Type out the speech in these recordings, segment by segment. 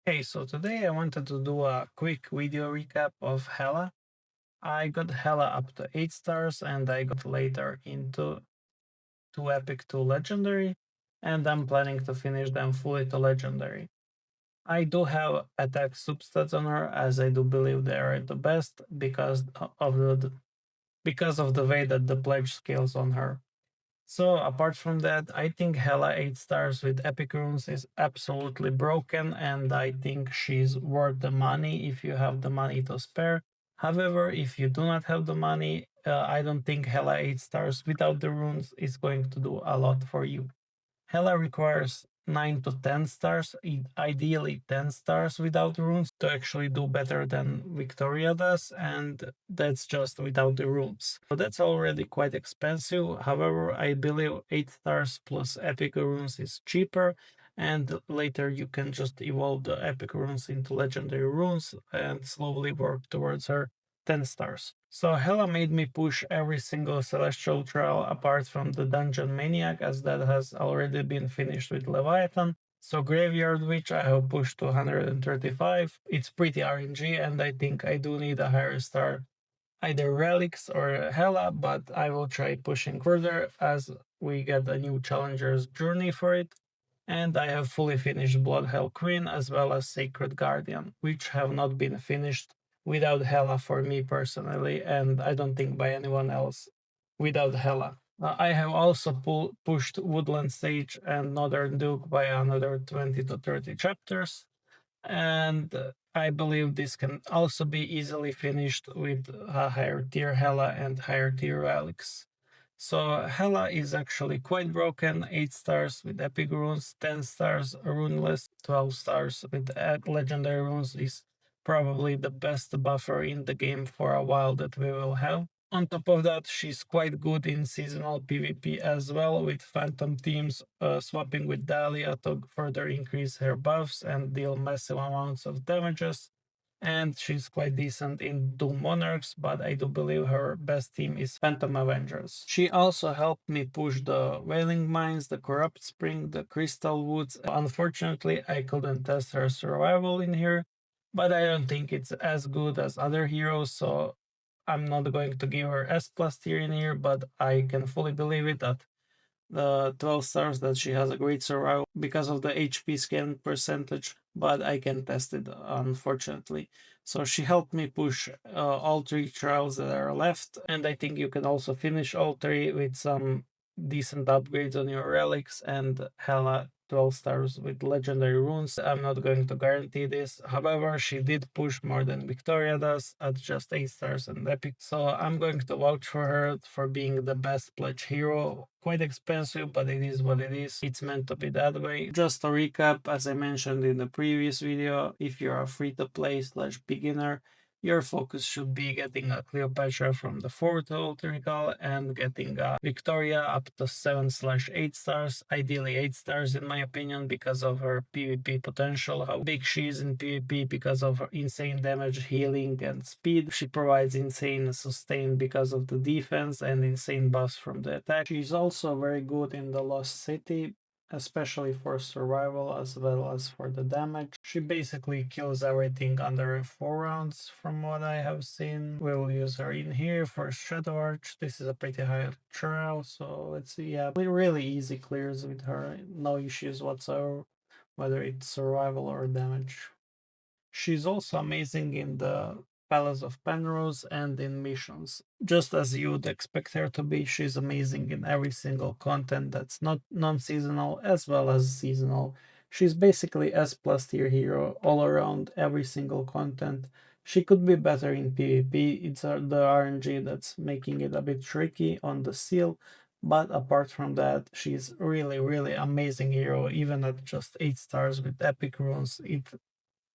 Hey, so today I wanted to do a quick video recap of Hela. I got Hela up to 8 stars and I got later into 2 epic to legendary, and I'm planning to finish them fully to legendary. I do have attack substats on her, as I do believe they are the best because of the way that the pledge scales on her. So apart from that, I think Hela 8 stars with epic runes is absolutely broken, and I think she's worth the money if you have the money to spare. However, if you do not have the money, I don't think Hela 8 stars without the runes is going to do a lot for you. Hela requires 9 to 10 stars, ideally 10 stars without runes to actually do better than Victoria does, and that's just without the runes. So that's already quite expensive. However, I believe 8 stars plus epic runes is cheaper, and later you can just evolve the epic runes into legendary runes and slowly work towards her 10 stars. So Hela made me push every single celestial trial apart from the Dungeon Maniac, as that has already been finished with Leviathan. So Graveyard Witch I have pushed to 135. It's pretty RNG, and I think I do need a higher star, either Relics or Hela, but I will try pushing further as we get a new Challenger's Journey for it. And I have fully finished Bloodhell Queen as well as Sacred Guardian, which have not been finished without Hela for me personally, and I don't think by anyone else without Hela. I have also pushed Woodland Sage and Northern Duke by another 20 to 30 chapters, and I believe this can also be easily finished with a higher tier Hela and higher tier Relics. So Hela is actually quite broken, 8 stars with epic runes, 10 stars runeless, 12 stars with legendary runes is probably the best buffer in the game for a while that we will have. On top of that, she's quite good in seasonal PvP as well, with Phantom teams swapping with Dahlia to further increase her buffs and deal massive amounts of damages. And she's quite decent in Doom Monarchs, but I do believe her best team is Phantom Avengers. She also helped me push the Wailing Mines, the Corrupt Spring, the Crystal Woods. Unfortunately, I couldn't test her survival in here, but I don't think it's as good as other heroes, so I'm not going to give her S plus tier in here, but I can fully believe it that the 12 stars that she has a great survival because of the HP scan percentage, but I can test it unfortunately. So she helped me push all 3 trials that are left, and I think you can also finish all 3 with some decent upgrades on your relics and Hela 12 stars with legendary runes. I'm not going to guarantee this. However, she did push more than Victoria does at just 8 stars and epic. So I'm going to vouch for her for being the best pledge hero. Quite expensive, but it is what it is. It's meant to be that way. Just a recap, as I mentioned in the previous video, if you're a free to play slash beginner, your focus should be getting a Cleopatra from the 4th Ultrical and getting a Victoria up to 7/8 stars, ideally 8 stars in my opinion, because of her PvP potential, how big she is in PvP because of her insane damage, healing, and speed. She provides insane sustain because of the defense and insane buffs from the attack. She's also very good in the Lost City, especially for survival as well as for the damage. She basically kills everything under 4 rounds from what I have seen. We'll use her in here for Shadow Arch. This is a pretty high trial, so let's see. Yeah, really easy clears with her. No issues whatsoever, whether it's survival or damage. She's also amazing in the Palace of Penrose and in missions. Just as you would expect her to be, she's amazing in every single content that's not non-seasonal as well as seasonal. She's basically S plus tier hero all around every single content. She could be better in PvP, it's the RNG that's making it a bit tricky on the seal, but apart from that, she's really amazing hero, even at just 8 stars with epic runes.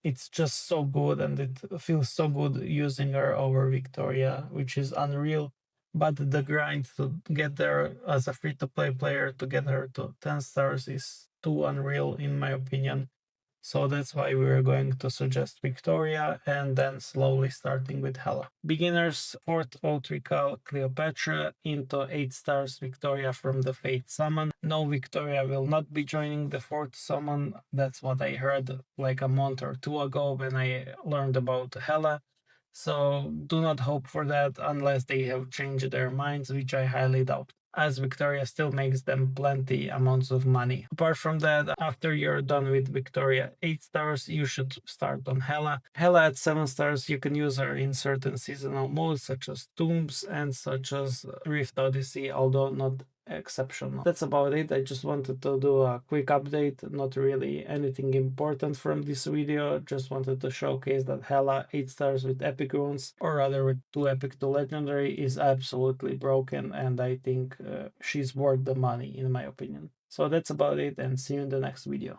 It's just so good, and it feels so good using her over Victoria, which is unreal. But the grind to get there as a free to play player to get her to 10 stars is too unreal, in my opinion. So that's why we're going to suggest Victoria and then slowly starting with Hela. Beginners, 4th Ultrical Cleopatra, into 8 stars Victoria from the Fate Summon. No, Victoria will not be joining the 4th summon. That's what I heard like a month or two ago when I learned about Hela. So do not hope for that unless they have changed their minds, which I highly doubt, as Victoria still makes them plenty amounts of money. Apart from that, after you're done with Victoria 8 stars, you should start on Hela. Hela at 7 stars, you can use her in certain seasonal modes such as Tombs and such as Rift Odyssey, although not exceptional. That's about it. I just wanted to do a quick update, not really anything important from this video. Just wanted to showcase that Hela 8 stars with epic runes, or rather with 2 epic to legendary, is absolutely broken, and I think she's worth the money in my opinion. So that's about it, and see you in the next video.